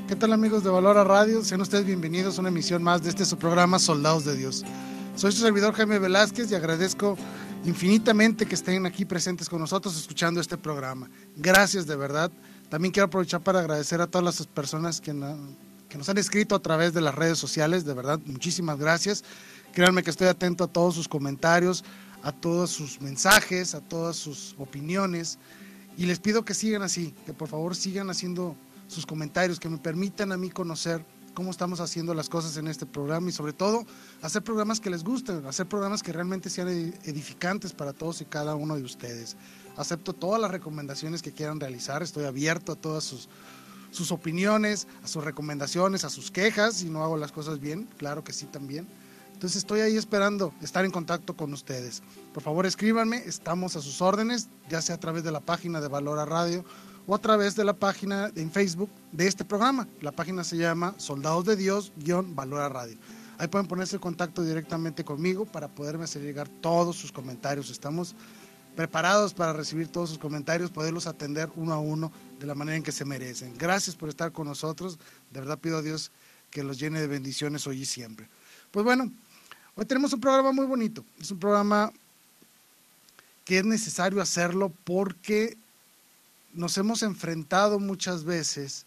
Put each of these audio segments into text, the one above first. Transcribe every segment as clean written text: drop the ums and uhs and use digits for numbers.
¿Qué tal, amigos de Valora Radio? Sean ustedes bienvenidos a una emisión más de su programa Soldados de Dios. Soy su servidor Jaime Velázquez y agradezco infinitamente que estén aquí presentes con nosotros escuchando este programa. Gracias de verdad. También quiero aprovechar para agradecer a todas las personas que nos han escrito a través de las redes sociales. De verdad, muchísimas gracias. Créanme que estoy atento a todos sus comentarios, a todos sus mensajes, a todas sus opiniones. Y les pido que sigan así, que por favor sigan haciendo sus comentarios, que me permitan a mí conocer cómo estamos haciendo las cosas en este programa y sobre todo hacer programas que les gusten, hacer programas que realmente sean edificantes para todos y cada uno de ustedes. Acepto todas las recomendaciones que quieran realizar, estoy abierto a todas sus opiniones, a sus recomendaciones, a sus quejas, si no hago las cosas bien, claro que sí también. Entonces estoy ahí esperando estar en contacto con ustedes. Por favor escríbanme, estamos a sus órdenes, ya sea a través de la página de Valora Radio o a través de la página en Facebook de este programa. La página se llama Soldados de Dios-Valora Radio. Ahí pueden ponerse en contacto directamente conmigo para poderme hacer llegar todos sus comentarios. Estamos preparados para recibir todos sus comentarios, poderlos atender uno a uno de la manera en que se merecen. Gracias por estar con nosotros. De verdad pido a Dios que los llene de bendiciones hoy y siempre. Pues bueno, hoy tenemos un programa muy bonito. Es un programa que es necesario hacerlo porque nos hemos enfrentado muchas veces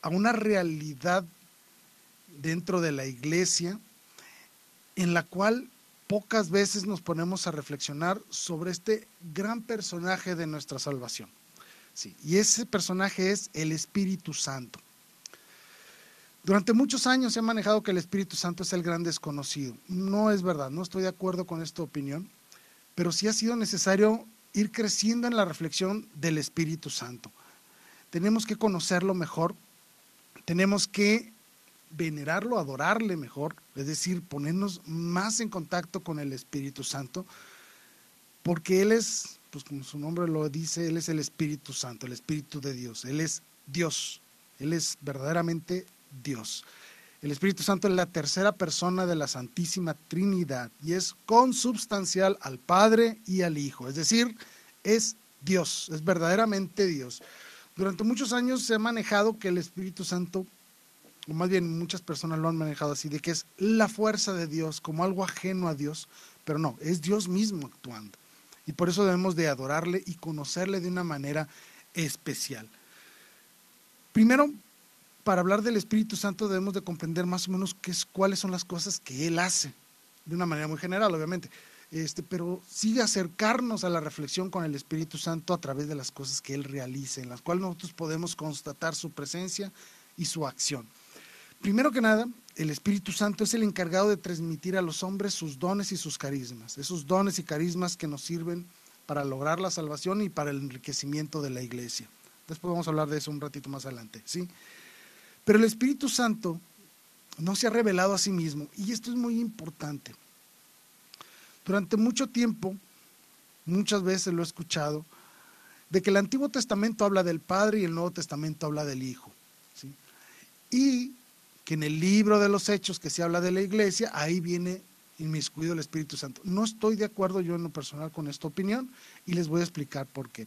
a una realidad dentro de la iglesia en la cual pocas veces nos ponemos a reflexionar sobre este gran personaje de nuestra salvación. Sí, y ese personaje es el Espíritu Santo. Durante muchos años se ha manejado que el Espíritu Santo es el gran desconocido. No es verdad, no estoy de acuerdo con esta opinión, pero sí ha sido necesario ir creciendo en la reflexión del Espíritu Santo. Tenemos que conocerlo mejor, tenemos que venerarlo, adorarle mejor, es decir, ponernos más en contacto con el Espíritu Santo, porque Él es, pues como su nombre lo dice, Él es el Espíritu Santo, el Espíritu de Dios, Él es Dios, Él es verdaderamente Dios. El Espíritu Santo es la tercera persona de la Santísima Trinidad y es consubstancial al Padre y al Hijo, es decir, es Dios, es verdaderamente Dios. Durante muchos años se ha manejado que el Espíritu Santo, o más bien muchas personas lo han manejado así, de que es la fuerza de Dios, como algo ajeno a Dios, pero no, es Dios mismo actuando. Y por eso debemos de adorarle y conocerle de una manera especial. Primero, para hablar del Espíritu Santo debemos de comprender más o menos cuáles son las cosas que Él hace, de una manera muy general, obviamente, pero sí acercarnos a la reflexión con el Espíritu Santo a través de las cosas que Él realiza, en las cuales nosotros podemos constatar su presencia y su acción. Primero que nada, el Espíritu Santo es el encargado de transmitir a los hombres sus dones y sus carismas, esos dones y carismas que nos sirven para lograr la salvación y para el enriquecimiento de la iglesia. Después vamos a hablar de eso un ratito más adelante, ¿sí? Pero el Espíritu Santo no se ha revelado a sí mismo, y esto es muy importante. Durante mucho tiempo, muchas veces lo he escuchado, de que el Antiguo Testamento habla del Padre y el Nuevo Testamento habla del Hijo, ¿sí? Y que en el libro de los Hechos que se habla de la iglesia, ahí viene inmiscuido el Espíritu Santo. No estoy de acuerdo yo en lo personal con esta opinión y les voy a explicar por qué.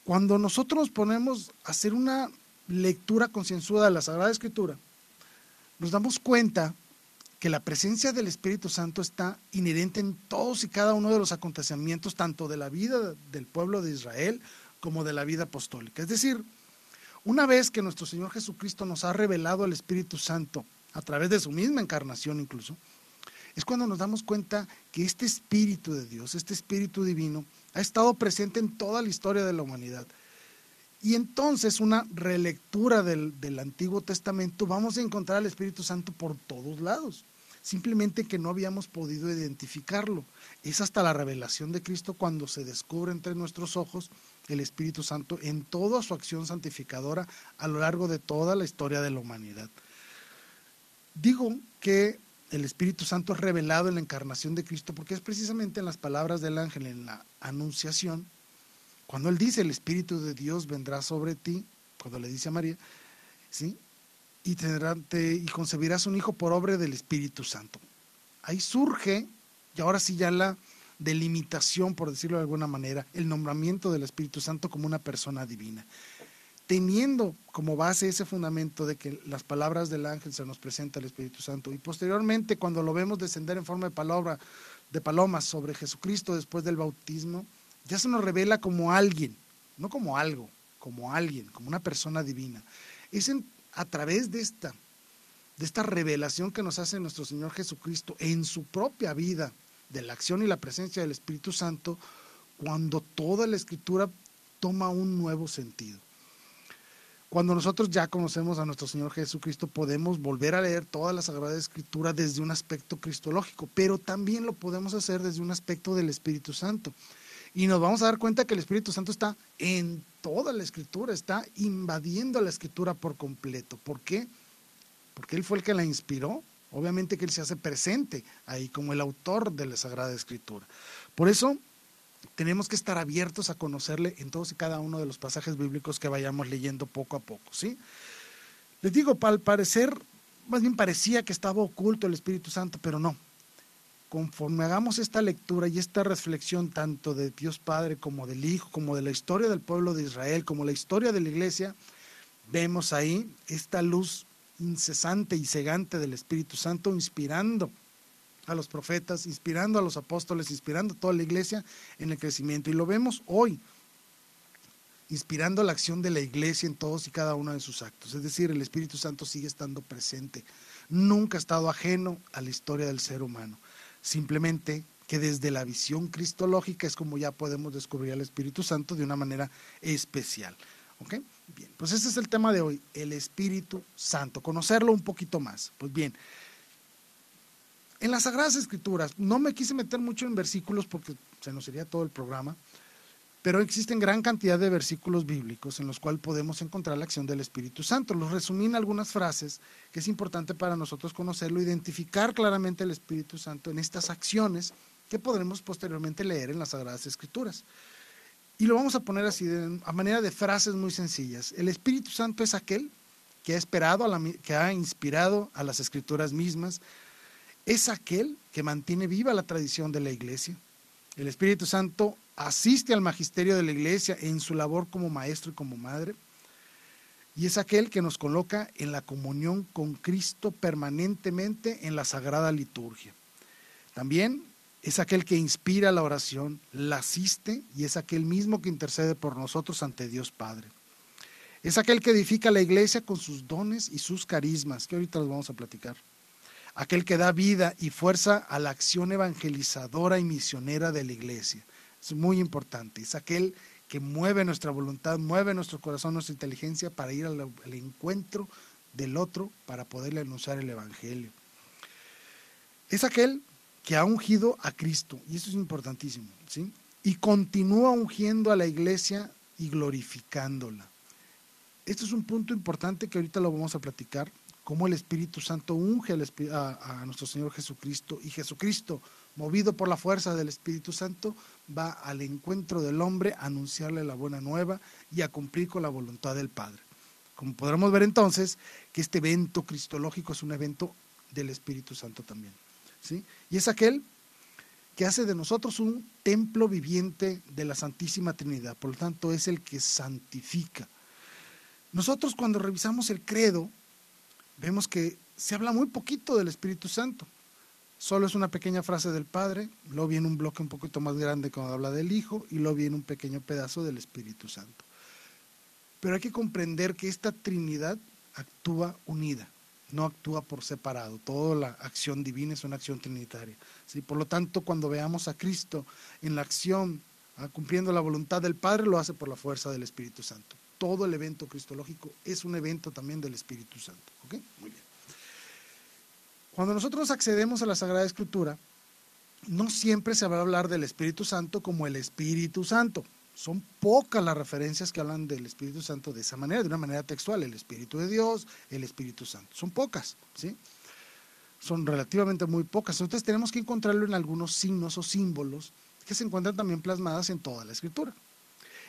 Cuando nosotros nos ponemos a hacer una lectura concienzuda de la Sagrada Escritura, nos damos cuenta que la presencia del Espíritu Santo está inherente en todos y cada uno de los acontecimientos, tanto de la vida del pueblo de Israel como de la vida apostólica. Es decir, una vez que nuestro Señor Jesucristo nos ha revelado el Espíritu Santo a través de su misma encarnación incluso, es cuando nos damos cuenta que este Espíritu de Dios, este Espíritu divino, ha estado presente en toda la historia de la humanidad. Y entonces una relectura del Antiguo Testamento, vamos a encontrar al Espíritu Santo por todos lados, simplemente que no habíamos podido identificarlo. Es hasta la revelación de Cristo cuando se descubre entre nuestros ojos el Espíritu Santo en toda su acción santificadora a lo largo de toda la historia de la humanidad. Digo que el Espíritu Santo es revelado en la encarnación de Cristo porque es precisamente en las palabras del ángel en la Anunciación, cuando él dice, el Espíritu de Dios vendrá sobre ti, cuando le dice a María, ¿sí? Y concebirás un hijo por obra del Espíritu Santo. Ahí surge, y ahora sí ya la delimitación, por decirlo de alguna manera, el nombramiento del Espíritu Santo como una persona divina. teniendo como base ese fundamento de que las palabras del ángel se nos presenta el Espíritu Santo, y posteriormente cuando lo vemos descender en forma de palomas sobre Jesucristo después del bautismo, ya se nos revela como alguien, no como algo, como alguien, como una persona divina. Es a través de esta revelación que nos hace nuestro Señor Jesucristo en su propia vida, de la acción y la presencia del Espíritu Santo, cuando toda la Escritura toma un nuevo sentido. Cuando nosotros ya conocemos a nuestro Señor Jesucristo, podemos volver a leer toda la Sagrada Escritura desde un aspecto cristológico, pero también lo podemos hacer desde un aspecto del Espíritu Santo. Y nos vamos a dar cuenta que el Espíritu Santo está en toda la Escritura, está invadiendo la Escritura por completo. ¿Por qué? Porque Él fue el que la inspiró. Obviamente que Él se hace presente ahí como el autor de la Sagrada Escritura. Por eso tenemos que estar abiertos a conocerle en todos y cada uno de los pasajes bíblicos que vayamos leyendo poco a poco, ¿sí? Les digo, al parecer, más bien parecía que estaba oculto el Espíritu Santo, pero no. Conforme hagamos esta lectura y esta reflexión tanto de Dios Padre como del Hijo, como de la historia del pueblo de Israel, como la historia de la iglesia, vemos ahí esta luz incesante y cegante del Espíritu Santo inspirando a los profetas, inspirando a los apóstoles, inspirando a toda la iglesia en el crecimiento. Y lo vemos hoy, inspirando la acción de la iglesia en todos y cada uno de sus actos. Es decir, el Espíritu Santo sigue estando presente. Nunca ha estado ajeno a la historia del ser humano. Simplemente que desde la visión cristológica es como ya podemos descubrir al Espíritu Santo de una manera especial. ¿Ok? Bien, pues ese es el tema de hoy, el Espíritu Santo, conocerlo un poquito más. Pues bien, en las Sagradas Escrituras, no me quise meter mucho en versículos porque se nos sería todo el programa, pero existen gran cantidad de versículos bíblicos en los cuales podemos encontrar la acción del Espíritu Santo. Los resumí en algunas frases que es importante para nosotros conocerlo, identificar claramente el Espíritu Santo en estas acciones que podremos posteriormente leer en las Sagradas Escrituras. Y lo vamos a poner así, a manera de frases muy sencillas. El Espíritu Santo es aquel que que ha inspirado a las Escrituras mismas. Es aquel que mantiene viva la tradición de la iglesia. El Espíritu Santo asiste al magisterio de la iglesia en su labor como maestro y como madre. Y es aquel que nos coloca en la comunión con Cristo permanentemente en la sagrada liturgia. También es aquel que inspira la oración, la asiste y es aquel mismo que intercede por nosotros ante Dios Padre. Es aquel que edifica la iglesia con sus dones y sus carismas, que ahorita los vamos a platicar. Aquel que da vida y fuerza a la acción evangelizadora y misionera de la iglesia. Es muy importante. Es aquel que mueve nuestra voluntad, mueve nuestro corazón, nuestra inteligencia para ir al encuentro del otro, para poderle anunciar el evangelio. Es aquel que ha ungido a Cristo, y eso es importantísimo, ¿sí? Y continúa ungiendo a la iglesia y glorificándola. Esto es un punto importante que ahorita lo vamos a platicar, cómo el Espíritu Santo unge a nuestro Señor Jesucristo, y Jesucristo, movido por la fuerza del Espíritu Santo, va al encuentro del hombre a anunciarle la buena nueva y a cumplir con la voluntad del Padre. Como podremos ver entonces, que este evento cristológico es un evento del Espíritu Santo también, ¿sí? Y es aquel que hace de nosotros un templo viviente de la Santísima Trinidad, por lo tanto es el que santifica. Nosotros cuando revisamos el credo, vemos que se habla muy poquito del Espíritu Santo. Solo es una pequeña frase del Padre, luego viene un bloque un poquito más grande cuando habla del Hijo, y luego viene un pequeño pedazo del Espíritu Santo. Pero hay que comprender que esta Trinidad actúa unida, no actúa por separado. Toda la acción divina es una acción trinitaria, ¿sí? Por lo tanto, cuando veamos a Cristo en la acción, cumpliendo la voluntad del Padre, lo hace por la fuerza del Espíritu Santo. Todo el evento cristológico es un evento también del Espíritu Santo. ¿Ok? Muy bien. Cuando nosotros accedemos a la Sagrada Escritura, no siempre se va a hablar del Espíritu Santo como el Espíritu Santo. Son pocas las referencias que hablan del Espíritu Santo de esa manera, de una manera textual. El Espíritu de Dios, el Espíritu Santo. Son pocas, ¿sí? Son relativamente muy pocas. Entonces tenemos que encontrarlo en algunos signos o símbolos que se encuentran también plasmadas en toda la Escritura.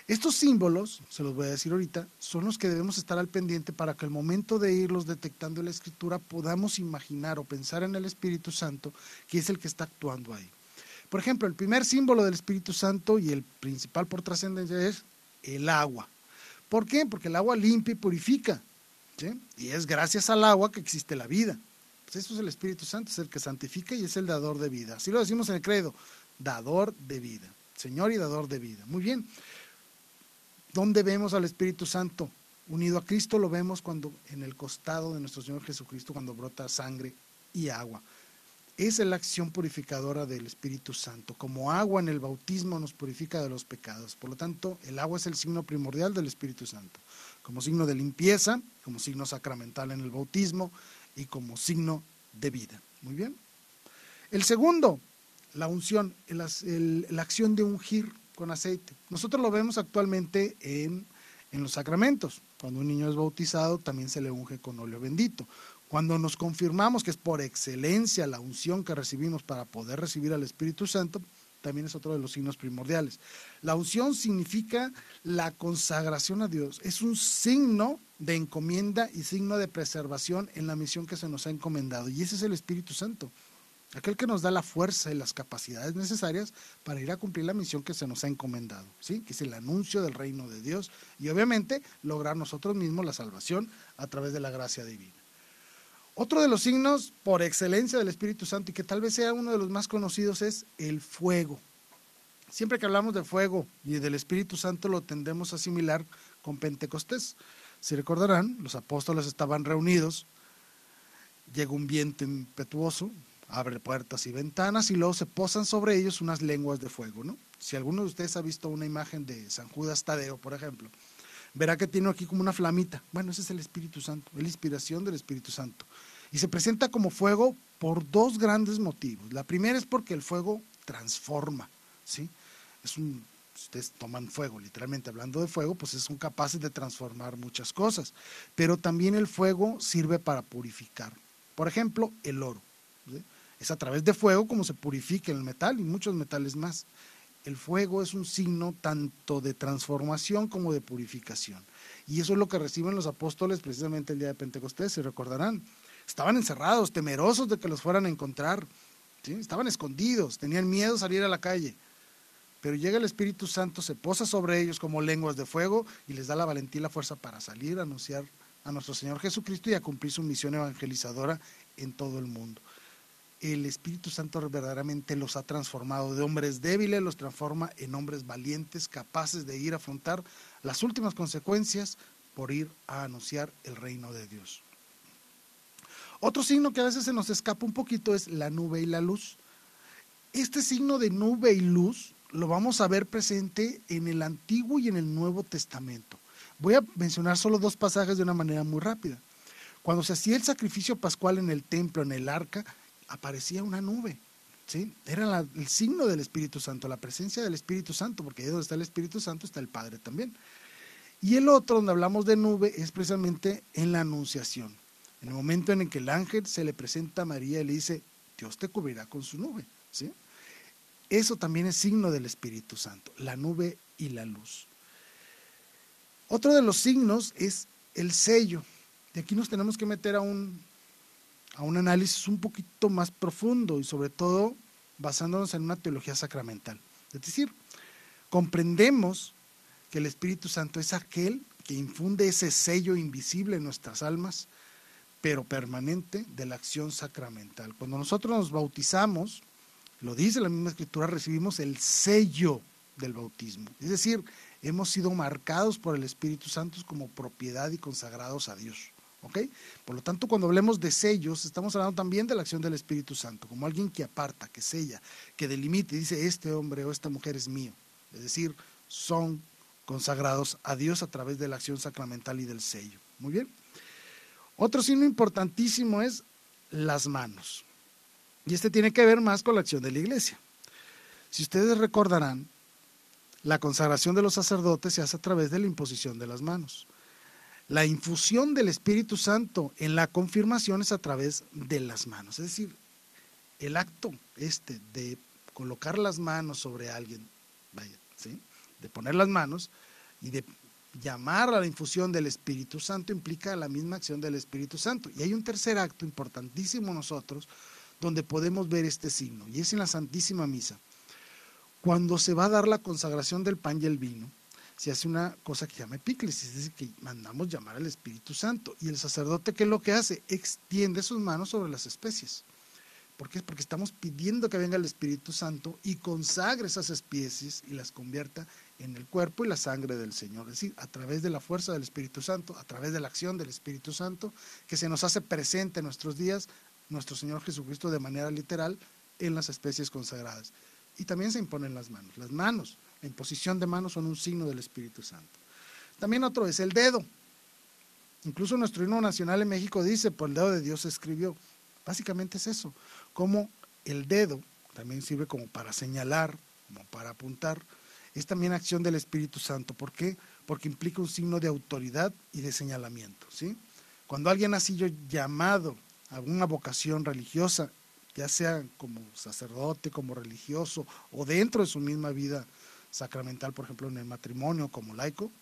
Estos símbolos, se los voy a decir ahorita, son los que debemos estar al pendiente para que al momento de irlos detectando en la Escritura podamos imaginar o pensar en el Espíritu Santo, que es el que está actuando ahí. Por ejemplo, el primer símbolo del Espíritu Santo y el principal por trascendencia es el agua. ¿Por qué? Porque el agua limpia y purifica, ¿sí? Y es gracias al agua que existe la vida. Pues eso es el Espíritu Santo, es el que santifica y es el dador de vida. Así lo decimos en el credo, dador de vida, Señor y dador de vida. Muy bien. ¿Dónde vemos al Espíritu Santo? Unido a Cristo lo vemos cuando en el costado de nuestro Señor Jesucristo, cuando brota sangre y agua. Esa es la acción purificadora del Espíritu Santo. Como agua en el bautismo nos purifica de los pecados. Por lo tanto, el agua es el signo primordial del Espíritu Santo. Como signo de limpieza, como signo sacramental en el bautismo y como signo de vida. Muy bien. El segundo, la unción, la acción de ungir con aceite. Nosotros lo vemos actualmente en los sacramentos. Cuando un niño es bautizado, también se le unge con óleo bendito. Cuando nos confirmamos que es por excelencia la unción que recibimos para poder recibir al Espíritu Santo, también es otro de los signos primordiales. La unción significa la consagración a Dios. Es un signo de encomienda y signo de preservación en la misión que se nos ha encomendado. Y ese es el Espíritu Santo, aquel que nos da la fuerza y las capacidades necesarias para ir a cumplir la misión que se nos ha encomendado, ¿sí? Que es el anuncio del reino de Dios y obviamente lograr nosotros mismos la salvación a través de la gracia divina. Otro de los signos por excelencia del Espíritu Santo y que tal vez sea uno de los más conocidos es el fuego. Siempre que hablamos de fuego y del Espíritu Santo lo tendemos a asimilar con Pentecostés. Si recordarán, los apóstoles estaban reunidos, llega un viento impetuoso, abre puertas y ventanas y luego se posan sobre ellos unas lenguas de fuego, ¿no? Si alguno de ustedes ha visto una imagen de San Judas Tadeo, por ejemplo, verá que tiene aquí como una flamita. Bueno, ese es el Espíritu Santo, es la inspiración del Espíritu Santo. Y se presenta como fuego por dos grandes motivos. La primera es porque el fuego transforma, ¿sí? Si ustedes toman fuego, literalmente hablando de fuego, pues son capaces de transformar muchas cosas. Pero también el fuego sirve para purificar. Por ejemplo, el oro, ¿sí? Es a través de fuego como se purifica el metal y muchos metales más. El fuego es un signo tanto de transformación como de purificación. Y eso es lo que reciben los apóstoles precisamente el día de Pentecostés, se recordarán. Estaban encerrados, temerosos de que los fueran a encontrar, ¿sí? Estaban escondidos, tenían miedo de salir a la calle. Pero llega el Espíritu Santo, se posa sobre ellos como lenguas de fuego y les da la valentía y la fuerza para salir a anunciar a nuestro Señor Jesucristo y a cumplir su misión evangelizadora en todo el mundo. El Espíritu Santo verdaderamente los ha transformado de hombres débiles, los transforma en hombres valientes, capaces de ir a afrontar las últimas consecuencias por ir a anunciar el reino de Dios. Otro signo que a veces se nos escapa un poquito es la nube y la luz. Este signo de nube y luz lo vamos a ver presente en el Antiguo y en el Nuevo Testamento. Voy a mencionar solo dos pasajes de una manera muy rápida. Cuando se hacía el sacrificio pascual en el templo, en el arca, aparecía una nube, ¿sí? Era el signo del Espíritu Santo, la presencia del Espíritu Santo, porque ahí donde está el Espíritu Santo está el Padre también. Y el otro, donde hablamos de nube, es precisamente en la Anunciación. En el momento en el que el ángel se le presenta a María y le dice, Dios te cubrirá con su nube, ¿sí? Eso también es signo del Espíritu Santo, la nube y la luz. Otro de los signos es el sello. De aquí nos tenemos que meter a un análisis un poquito más profundo y sobre todo basándonos en una teología sacramental. Es decir, comprendemos que el Espíritu Santo es aquel que infunde ese sello invisible en nuestras almas, pero permanente, de la acción sacramental. Cuando nosotros nos bautizamos, lo dice la misma Escritura, recibimos el sello del bautismo. Es decir, hemos sido marcados por el Espíritu Santo como propiedad y consagrados a Dios. ¿Okay? Por lo tanto, cuando hablemos de sellos, estamos hablando también de la acción del Espíritu Santo, como alguien que aparta, que sella, que delimita y dice, este hombre o esta mujer es mío. Es decir, son consagrados a Dios a través de la acción sacramental y del sello. Muy bien. Otro signo importantísimo es las manos. Y este tiene que ver más con la acción de la iglesia. Si ustedes recordarán, la consagración de los sacerdotes se hace a través de la imposición de las manos. La infusión del Espíritu Santo en la confirmación es a través de las manos. Es decir, el acto de colocar las manos sobre alguien, ¿sí? De poner las manos y de llamar a la infusión del Espíritu Santo implica la misma acción del Espíritu Santo. Y hay un tercer acto importantísimo nosotros donde podemos ver este signo, y es en la Santísima Misa. Cuando se va a dar la consagración del pan y el vino, se hace una cosa que se llama epíclesis, es decir, que mandamos llamar al Espíritu Santo. Y el sacerdote, ¿qué es lo que hace? Extiende sus manos sobre las especies. ¿Por qué? Porque estamos pidiendo que venga el Espíritu Santo y consagre esas especies y las convierta en el cuerpo y la sangre del Señor. Es decir, a través de la fuerza del Espíritu Santo, a través de la acción del Espíritu Santo, que se nos hace presente en nuestros días, nuestro Señor Jesucristo de manera literal en las especies consagradas. Y también se imponen las manos. Las manos, la imposición de manos son un signo del Espíritu Santo. También otro es el dedo. Incluso nuestro himno nacional en México dice, por el dedo de Dios se escribió. Básicamente es eso, como el dedo también sirve como para señalar, como para apuntar, es también acción del Espíritu Santo. ¿Por qué? Porque implica un signo de autoridad y de señalamiento, ¿sí? Cuando alguien ha sido llamado a una vocación religiosa, ya sea como sacerdote, como religioso, o dentro de su misma vida sacramental, por ejemplo en el matrimonio como laico,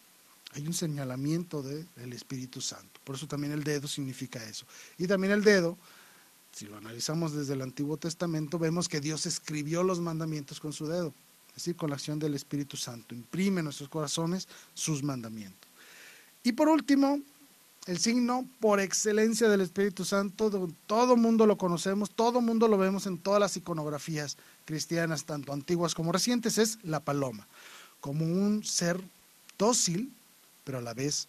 hay un señalamiento del Espíritu Santo. Por eso también el dedo significa eso. Y también el dedo, si lo analizamos desde el Antiguo Testamento, vemos que Dios escribió los mandamientos con su dedo, es decir, con la acción del Espíritu Santo, imprime en nuestros corazones sus mandamientos. Y por último, el signo por excelencia del Espíritu Santo, todo mundo lo conocemos, todo mundo lo vemos en todas las iconografías cristianas, tanto antiguas como recientes, es la paloma, como un ser dócil, pero a la vez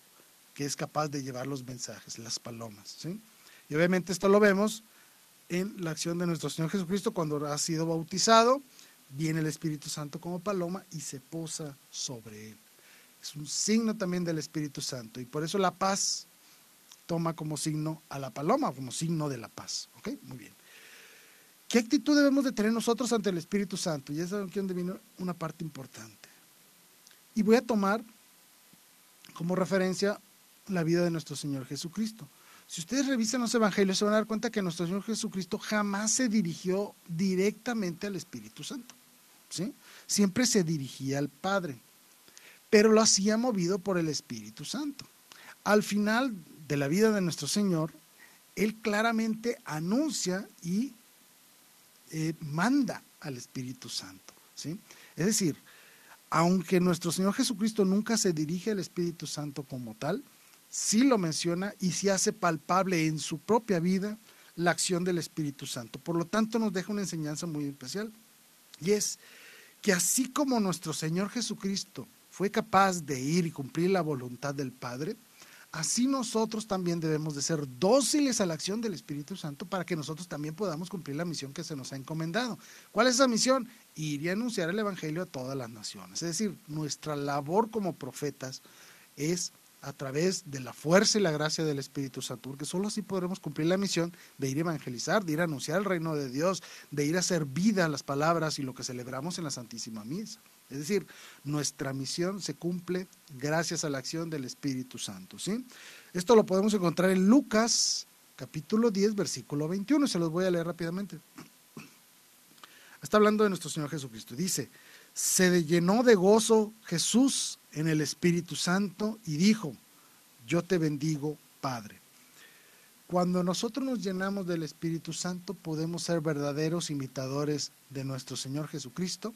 que es capaz de llevar los mensajes, las palomas, ¿sí? Y obviamente esto lo vemos en la acción de nuestro Señor Jesucristo cuando ha sido bautizado, viene el Espíritu Santo como paloma y se posa sobre él. Es un signo también del Espíritu Santo y por eso la paz toma como signo a la paloma, como signo de la paz. ¿Ok? Muy bien. ¿Qué actitud debemos de tener nosotros ante el Espíritu Santo? Y esa es donde viene una parte importante. Y voy a tomar como referencia la vida de nuestro Señor Jesucristo. Si ustedes revisan los evangelios se van a dar cuenta que nuestro Señor Jesucristo jamás se dirigió directamente al Espíritu Santo, ¿sí? Siempre se dirigía al Padre, pero lo hacía movido por el Espíritu Santo. Al final de la vida de nuestro Señor, Él claramente anuncia y manda al Espíritu Santo, ¿sí? Es decir, aunque nuestro Señor Jesucristo nunca se dirige al Espíritu Santo como tal, sí lo menciona y sí hace palpable en su propia vida la acción del Espíritu Santo. Por lo tanto, nos deja una enseñanza muy especial. Y es que así como nuestro Señor Jesucristo fue capaz de ir y cumplir la voluntad del Padre, así nosotros también debemos de ser dóciles a la acción del Espíritu Santo para que nosotros también podamos cumplir la misión que se nos ha encomendado. ¿Cuál es esa misión? Ir y anunciar el Evangelio a todas las naciones. Es decir, nuestra labor como profetas es a través de la fuerza y la gracia del Espíritu Santo, porque solo así podremos cumplir la misión de ir a evangelizar, de ir a anunciar el reino de Dios, de ir a hacer vida a las palabras y lo que celebramos en la Santísima Misa. Es decir, nuestra misión se cumple gracias a la acción del Espíritu Santo, ¿sí? Esto lo podemos encontrar en Lucas, capítulo 10, versículo 21, y se los voy a leer rápidamente. Está hablando de nuestro Señor Jesucristo. Dice, se llenó de gozo Jesús en el Espíritu Santo y dijo, yo te bendigo, Padre. Cuando nosotros nos llenamos del Espíritu Santo, podemos ser verdaderos imitadores de nuestro Señor Jesucristo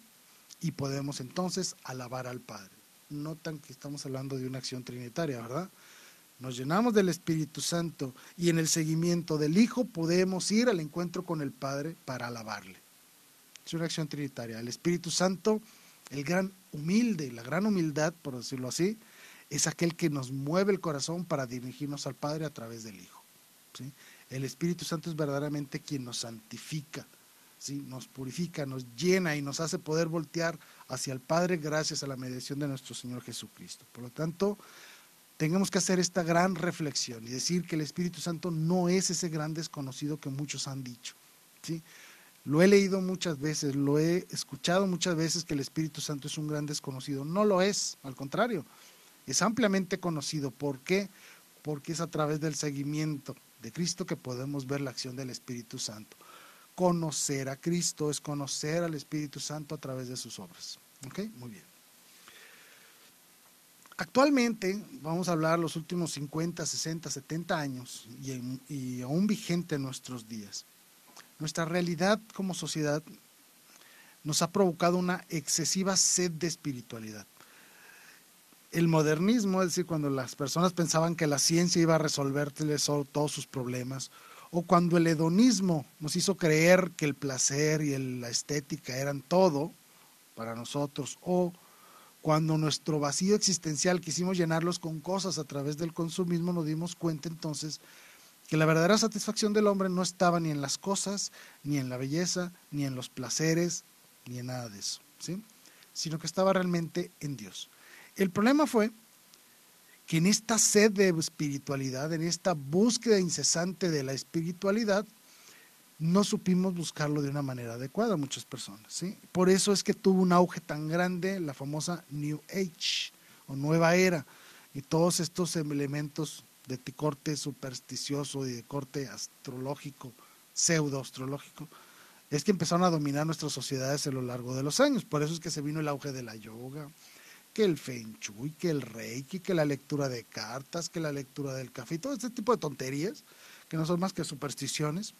y podemos entonces alabar al Padre. Notan que estamos hablando de una acción trinitaria, ¿verdad? Nos llenamos del Espíritu Santo y en el seguimiento del Hijo podemos ir al encuentro con el Padre para alabarle. Es una acción trinitaria. El Espíritu Santo, el gran humilde, la gran humildad, por decirlo así, es aquel que nos mueve el corazón para dirigirnos al Padre a través del Hijo, ¿sí? El Espíritu Santo es verdaderamente quien nos santifica, ¿sí? Nos purifica, nos llena y nos hace poder voltear hacia el Padre gracias a la mediación de nuestro Señor Jesucristo. Por lo tanto, tenemos que hacer esta gran reflexión y decir que el Espíritu Santo no es ese gran desconocido que muchos han dicho, ¿sí? Lo he leído muchas veces, lo he escuchado muchas veces que el Espíritu Santo es un gran desconocido. No lo es, al contrario, es ampliamente conocido. ¿Por qué? Porque es a través del seguimiento de Cristo que podemos ver la acción del Espíritu Santo. Conocer a Cristo es conocer al Espíritu Santo a través de sus obras. ¿Ok? Muy bien. Actualmente, vamos a hablar los últimos 50, 60, 70 años y aún vigente en nuestros días. Nuestra realidad como sociedad nos ha provocado una excesiva sed de espiritualidad. el modernismo, es decir, cuando las personas pensaban que la ciencia iba a resolverles todos sus problemas, o cuando el hedonismo nos hizo creer que el placer y la estética eran todo para nosotros, o cuando nuestro vacío existencial quisimos llenarlos con cosas a través del consumismo, nos dimos cuenta entonces que la verdadera satisfacción del hombre no estaba ni en las cosas, ni en la belleza, ni en los placeres, ni en nada de eso, ¿sí? Sino que estaba realmente en Dios. El problema fue que en esta sed de espiritualidad, en esta búsqueda incesante de la espiritualidad, no supimos buscarlo de una manera adecuada muchas personas, ¿sí? Por eso es que tuvo un auge tan grande la famosa New Age o Nueva Era y todos estos elementos de corte supersticioso y de corte astrológico, pseudo-astrológico, es que empezaron a dominar nuestras sociedades a lo largo de los años. Por eso es que se vino el auge de la yoga, que el feng shui, que el reiki, que la lectura de cartas, que la lectura del café, todo este tipo de tonterías que no son más que supersticiones.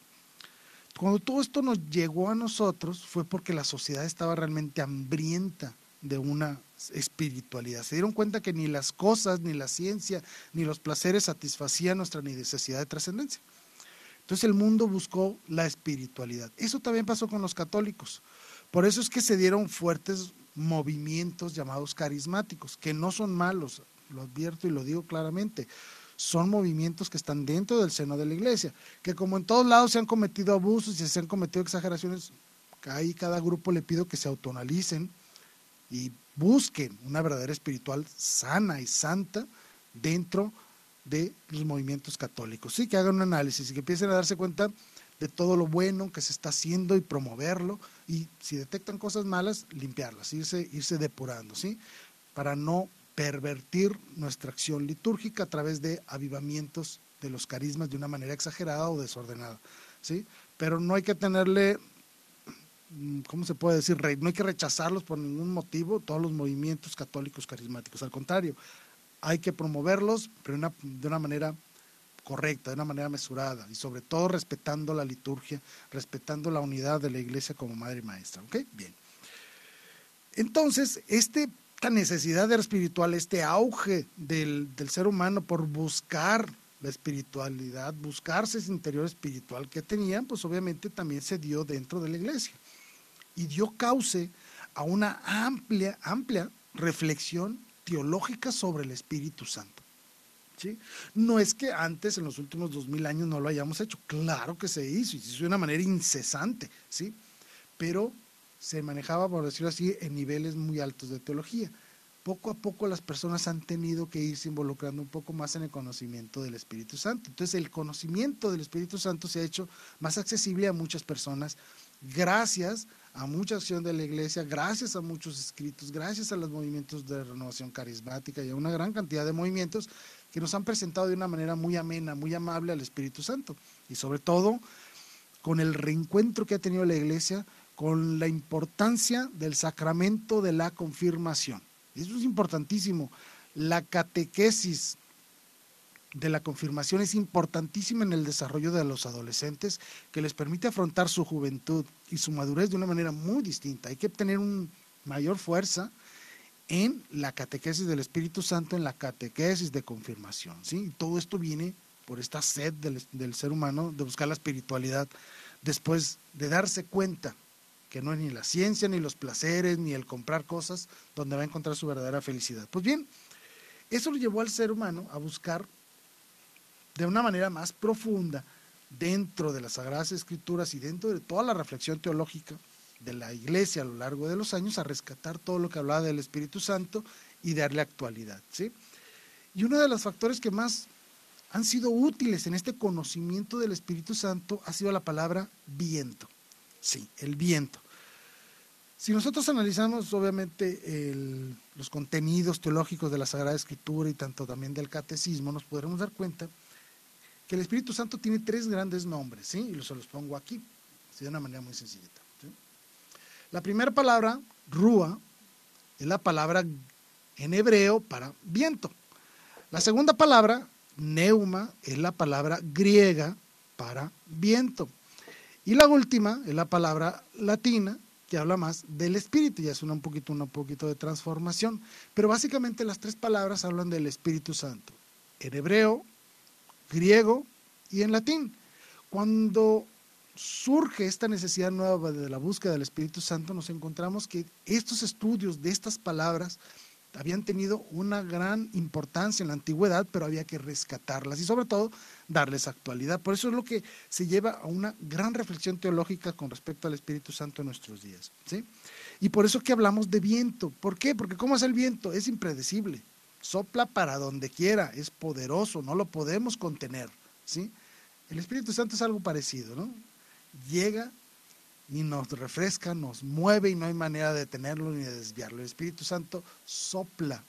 Cuando todo esto nos llegó a nosotros fue porque la sociedad estaba realmente hambrienta de una espiritualidad. Se dieron cuenta que ni las cosas, ni la ciencia, ni los placeres satisfacían nuestra necesidad de trascendencia. Entonces el mundo buscó la espiritualidad. Eso también pasó con los católicos. Por eso es que se dieron fuertes movimientos llamados carismáticos, que no son malos, lo advierto y lo digo claramente. Son movimientos que están dentro del seno de la iglesia, que como en todos lados se han cometido abusos y se han cometido exageraciones, ahí cada grupo le pido que se autoanalicen y busquen una verdadera espiritual sana y santa dentro de los movimientos católicos. Sí, que hagan un análisis y que empiecen a darse cuenta de todo lo bueno que se está haciendo y promoverlo, y si detectan cosas malas, limpiarlas, irse depurando, ¿sí? Para no pervertir nuestra acción litúrgica a través de avivamientos de los carismas de una manera exagerada o desordenada, ¿sí? Pero no hay que tenerle, ¿cómo se puede decir? No hay que rechazarlos por ningún motivo, todos los movimientos católicos carismáticos. Al contrario, hay que promoverlos, pero de una manera correcta, de una manera mesurada y sobre todo respetando la liturgia, respetando la unidad de la iglesia como madre y maestra. ¿Ok? Bien. Entonces, esta necesidad de espiritual, este auge del ser humano por buscar la espiritualidad, buscarse ese interior espiritual que tenían, pues obviamente también se dio dentro de la iglesia y dio cauce a una amplia reflexión teológica sobre el Espíritu Santo. ¿Sí? No es que antes, en los últimos 2000 años, no lo hayamos hecho. Claro que se hizo, y se hizo de una manera incesante, ¿sí? Pero se manejaba, por decirlo así, en niveles muy altos de teología. Poco a poco las personas han tenido que irse involucrando un poco más en el conocimiento del Espíritu Santo. Entonces el conocimiento del Espíritu Santo se ha hecho más accesible a muchas personas gracias a mucha acción de la iglesia, gracias a muchos escritos, gracias a los movimientos de renovación carismática y a una gran cantidad de movimientos que nos han presentado de una manera muy amena, muy amable al Espíritu Santo, y sobre todo con el reencuentro que ha tenido la iglesia con la importancia del sacramento de la confirmación. Eso es importantísimo. La catequesis de la confirmación es importantísima en el desarrollo de los adolescentes, que les permite afrontar su juventud y su madurez de una manera muy distinta. Hay que tener una mayor fuerza en la catequesis del Espíritu Santo, en la catequesis de confirmación, ¿sí? Y todo esto viene por esta sed del ser humano de buscar la espiritualidad, después de darse cuenta que no es ni la ciencia, ni los placeres, ni el comprar cosas donde va a encontrar su verdadera felicidad. Pues bien, eso lo llevó al ser humano a buscar de una manera más profunda dentro de las Sagradas Escrituras y dentro de toda la reflexión teológica de la iglesia a lo largo de los años, a rescatar todo lo que hablaba del Espíritu Santo y darle actualidad, ¿sí? Y uno de los factores que más han sido útiles en este conocimiento del Espíritu Santo ha sido la palabra viento. Sí, el viento. Si nosotros analizamos obviamente los contenidos teológicos de la Sagrada Escritura y tanto también del Catecismo, nos podremos dar cuenta que el Espíritu Santo tiene 3 grandes nombres, ¿sí? Y se los pongo aquí, de una manera muy sencillita, ¿sí? La primera palabra, rúa, es la palabra en hebreo para viento. La segunda palabra, neuma, es la palabra griega para viento. Y la última es la palabra latina que habla más del Espíritu, ya es un poquito de transformación, pero básicamente las tres palabras hablan del Espíritu Santo, en hebreo, griego y en latín. Cuando surge esta necesidad nueva de la búsqueda del Espíritu Santo, nos encontramos que estos estudios de estas palabras habían tenido una gran importancia en la antigüedad, pero había que rescatarlas y sobre todo darles actualidad. Por eso es lo que se lleva a una gran reflexión teológica con respecto al Espíritu Santo en nuestros días, ¿sí? Y por eso que hablamos de viento. ¿Por qué? Porque ¿cómo es el viento? Es impredecible, sopla para donde quiera, es poderoso, no lo podemos contener, ¿sí? El Espíritu Santo es algo parecido, ¿no? Llega y nos refresca, nos mueve y no hay manera de detenerlo ni de desviarlo. El Espíritu Santo sopla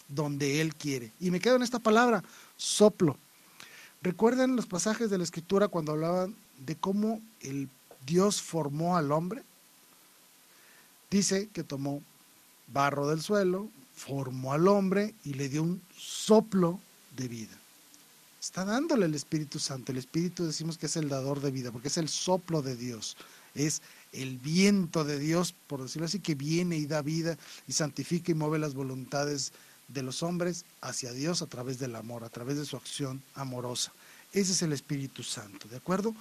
donde Él quiere. Y me quedo en esta palabra, soplo. ¿Recuerdan los pasajes de la Escritura cuando hablaban de cómo el Dios formó al hombre? Dice que tomó barro del suelo, formó al hombre y le dio un soplo de vida. Está dándole el Espíritu Santo. El Espíritu decimos que es el dador de vida, porque es el soplo de Dios. Es el viento de Dios, por decirlo así, que viene y da vida y santifica y mueve las voluntades de los hombres hacia Dios a través del amor, a través de su acción amorosa. Ese es el Espíritu Santo, ¿de acuerdo?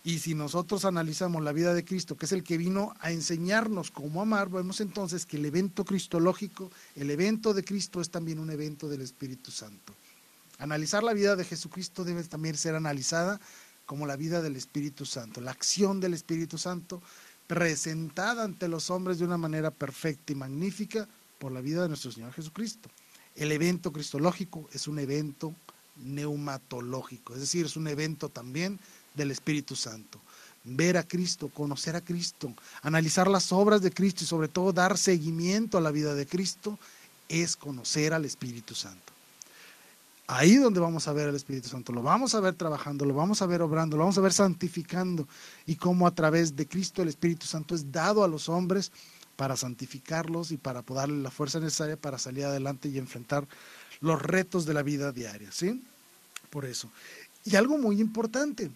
Y si nosotros analizamos la vida de Cristo, que es el que vino a enseñarnos cómo amar, vemos entonces que el evento cristológico, el evento de Cristo es también un evento del Espíritu Santo. Analizar la vida de Jesucristo debe también ser analizada como la vida del Espíritu Santo, la acción del Espíritu Santo presentada ante los hombres de una manera perfecta y magnífica por la vida de nuestro Señor Jesucristo. El evento cristológico es un evento neumatológico, es decir, es un evento también del Espíritu Santo. Ver a Cristo, conocer a Cristo, analizar las obras de Cristo y sobre todo dar seguimiento a la vida de Cristo es conocer al Espíritu Santo. Ahí donde vamos a ver al Espíritu Santo, lo vamos a ver trabajando, lo vamos a ver obrando, lo vamos a ver santificando y cómo a través de Cristo el Espíritu Santo es dado a los hombres para santificarlos y para darle la fuerza necesaria para salir adelante y enfrentar los retos de la vida diaria, ¿sí? Por eso. Y algo muy importante,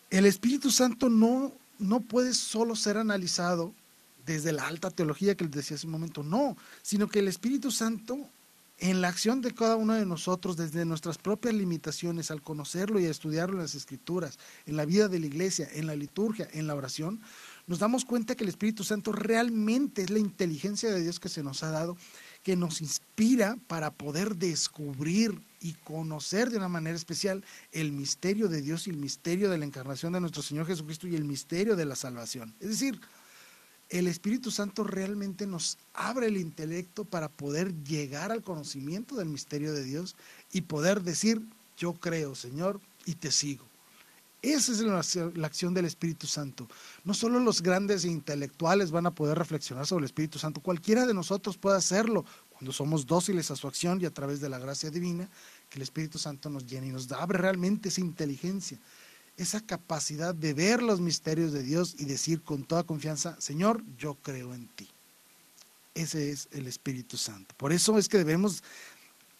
el Espíritu Santo no puede solo ser analizado desde la alta teología que les decía hace un momento, no, sino que el Espíritu Santo en la acción de cada uno de nosotros, desde nuestras propias limitaciones, al conocerlo y a estudiarlo en las Escrituras, en la vida de la iglesia, en la liturgia, en la oración, nos damos cuenta que el Espíritu Santo realmente es la inteligencia de Dios que se nos ha dado, que nos inspira para poder descubrir y conocer de una manera especial el misterio de Dios y el misterio de la encarnación de nuestro Señor Jesucristo y el misterio de la salvación. Es decir, el Espíritu Santo realmente nos abre el intelecto para poder llegar al conocimiento del misterio de Dios y poder decir, yo creo, Señor, y te sigo. Esa es la acción del Espíritu Santo. No solo los grandes intelectuales van a poder reflexionar sobre el Espíritu Santo, cualquiera de nosotros puede hacerlo cuando somos dóciles a su acción y a través de la gracia divina, que el Espíritu Santo nos llena y nos abre realmente esa inteligencia, esa capacidad de ver los misterios de Dios y decir con toda confianza, Señor, yo creo en ti. Ese es el Espíritu Santo. Por eso es que debemos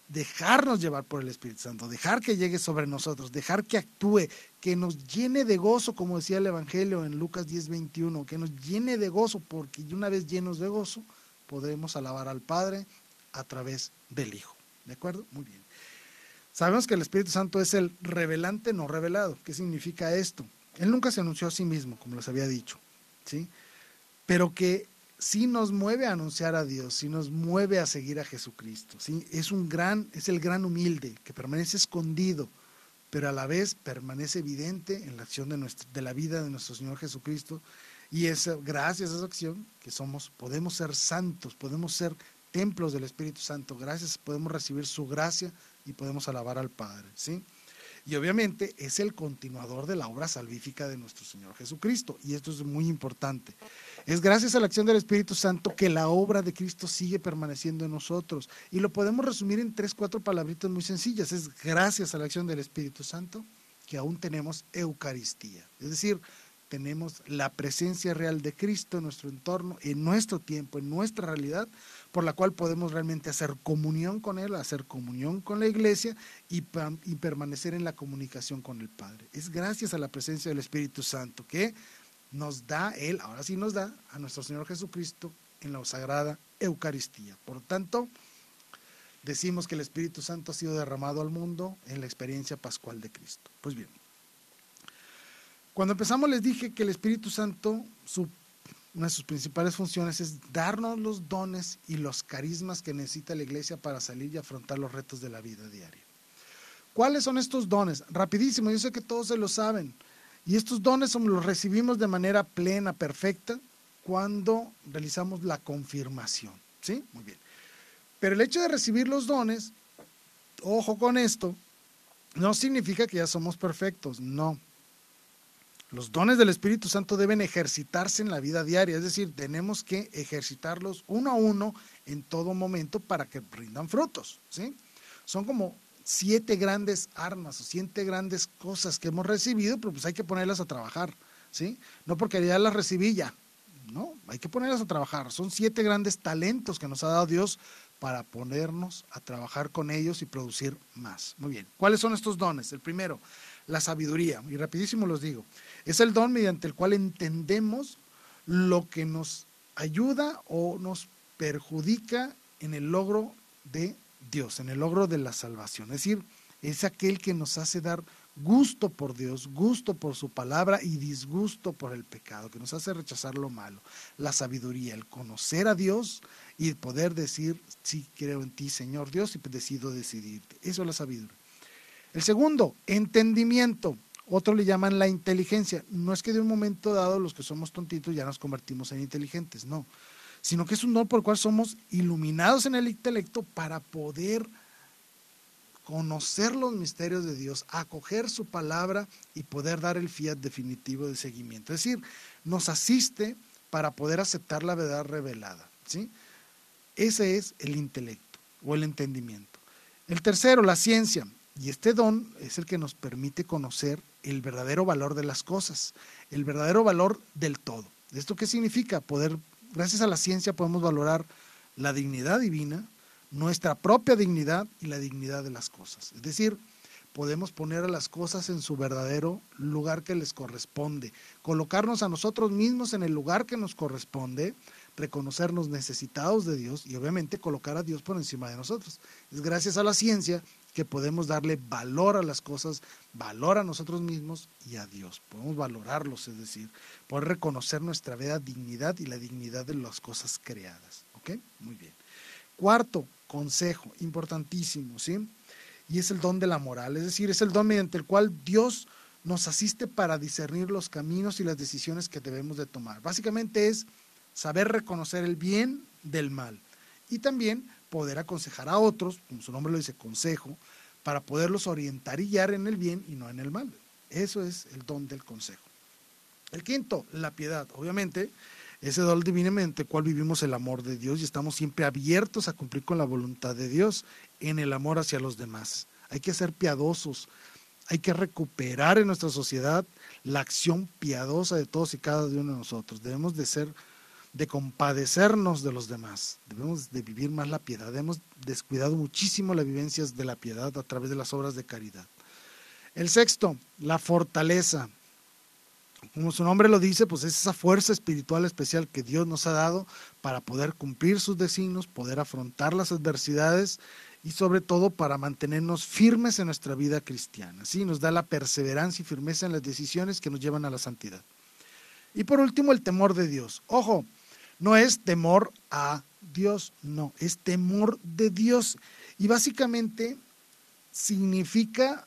dejarnos llevar por el Espíritu Santo, dejar que llegue sobre nosotros, dejar que actúe, que nos llene de gozo, como decía el Evangelio en Lucas 10:21, que nos llene de gozo, porque una vez llenos de gozo, podremos alabar al Padre a través del Hijo. ¿De acuerdo? Muy bien. Sabemos que el Espíritu Santo es el revelante no revelado. ¿Qué significa esto? Él nunca se anunció a sí mismo, como les había dicho, ¿sí? Pero que sí nos mueve a anunciar a Dios, sí nos mueve a seguir a Jesucristo, ¿sí? Es el gran humilde que permanece escondido, pero a la vez permanece evidente en la acción de la vida de nuestro Señor Jesucristo, y es gracias a esa acción que podemos ser santos, podemos ser templos del Espíritu Santo, gracias, podemos recibir su gracia y podemos alabar al Padre, ¿sí? Y obviamente es el continuador de la obra salvífica de nuestro Señor Jesucristo, y esto es muy importante. Es gracias a la acción del Espíritu Santo que la obra de Cristo sigue permaneciendo en nosotros, y lo podemos resumir en 3-4 palabritas muy sencillas. Es gracias a la acción del Espíritu Santo que aún tenemos Eucaristía, es decir, tenemos la presencia real de Cristo en nuestro entorno, en nuestro tiempo, en nuestra realidad, por la cual podemos realmente hacer comunión con Él, hacer comunión con la iglesia y permanecer en la comunicación con el Padre. Es gracias a la presencia del Espíritu Santo que nos da Él, ahora sí nos da a nuestro Señor Jesucristo en la Sagrada Eucaristía. Por lo tanto, decimos que el Espíritu Santo ha sido derramado al mundo en la experiencia pascual de Cristo. Pues bien, cuando empezamos les dije que el Espíritu Santo, una de sus principales funciones es darnos los dones y los carismas que necesita la iglesia para salir y afrontar los retos de la vida diaria. ¿Cuáles son estos dones? Rapidísimo, yo sé que todos se lo saben. Y estos dones los recibimos de manera plena, perfecta, cuando realizamos la confirmación. ¿Sí? Muy bien. Pero el hecho de recibir los dones, ojo con esto, no significa que ya somos perfectos, no. Los dones del Espíritu Santo deben ejercitarse en la vida diaria, es decir, tenemos que ejercitarlos uno a uno en todo momento para que rindan frutos, ¿sí? Son como 7 grandes armas o 7 grandes cosas que hemos recibido, pero pues hay que ponerlas a trabajar, ¿sí? No porque ya las recibí ya, no, hay que ponerlas a trabajar. Son 7 grandes talentos que nos ha dado Dios para ponernos a trabajar con ellos y producir más. Muy bien, ¿cuáles son estos dones? El primero, la sabiduría, y rapidísimo los digo, es el don mediante el cual entendemos lo que nos ayuda o nos perjudica en el logro de Dios, en el logro de la salvación. Es decir, es aquel que nos hace dar gusto por Dios, gusto por su palabra y disgusto por el pecado, que nos hace rechazar lo malo. La sabiduría, el conocer a Dios y poder decir, sí, creo en ti, Señor Dios, y decido decidirte. Eso es la sabiduría. El segundo, entendimiento. Otros le llaman la inteligencia. No es que de un momento dado los que somos tontitos ya nos convertimos en inteligentes, no. Sino que es un don por el cual somos iluminados en el intelecto para poder conocer los misterios de Dios, acoger su palabra y poder dar el fiat definitivo de seguimiento. Es decir, nos asiste para poder aceptar la verdad revelada, ¿sí? Ese es el intelecto o el entendimiento. El tercero, la ciencia. Y este don es el que nos permite conocer el verdadero valor de las cosas, el verdadero valor del todo. ¿Esto qué significa? Gracias a la ciencia podemos valorar la dignidad divina, nuestra propia dignidad y la dignidad de las cosas. Es decir, podemos poner a las cosas en su verdadero lugar que les corresponde, colocarnos a nosotros mismos en el lugar que nos corresponde, reconocernos necesitados de Dios y obviamente colocar a Dios por encima de nosotros. Es gracias a la ciencia que podemos darle valor a las cosas, valor a nosotros mismos y a Dios. Podemos valorarlos, es decir, poder reconocer nuestra vera dignidad y la dignidad de las cosas creadas. ¿Ok? Muy bien. Cuarto, consejo, importantísimo, ¿sí? Y es el don de la moral, es decir, es el don mediante el cual Dios nos asiste para discernir los caminos y las decisiones que debemos de tomar. Básicamente es saber reconocer el bien del mal y también poder aconsejar a otros, como su nombre lo dice, consejo, para poderlos orientar y guiar en el bien y no en el mal. Eso es el don del consejo. El quinto, la piedad. Obviamente, ese don divino mediante el cual vivimos el amor de Dios y estamos siempre abiertos a cumplir con la voluntad de Dios en el amor hacia los demás. Hay que ser piadosos, hay que recuperar en nuestra sociedad la acción piadosa de todos y cada uno de nosotros. Debemos de compadecernos de los demás, debemos de vivir más la piedad. Hemos descuidado muchísimo las vivencias de la piedad a través de las obras de caridad. El sexto, la fortaleza. Como su nombre lo dice, pues es esa fuerza espiritual especial que Dios nos ha dado para poder cumplir sus designios, poder afrontar las adversidades y sobre todo para mantenernos firmes en nuestra vida cristiana. ¿Sí? Nos da la perseverancia y firmeza en las decisiones que nos llevan a la santidad. Y por último, el temor de Dios. Ojo, no es temor a Dios, no, es temor de Dios. Y básicamente significa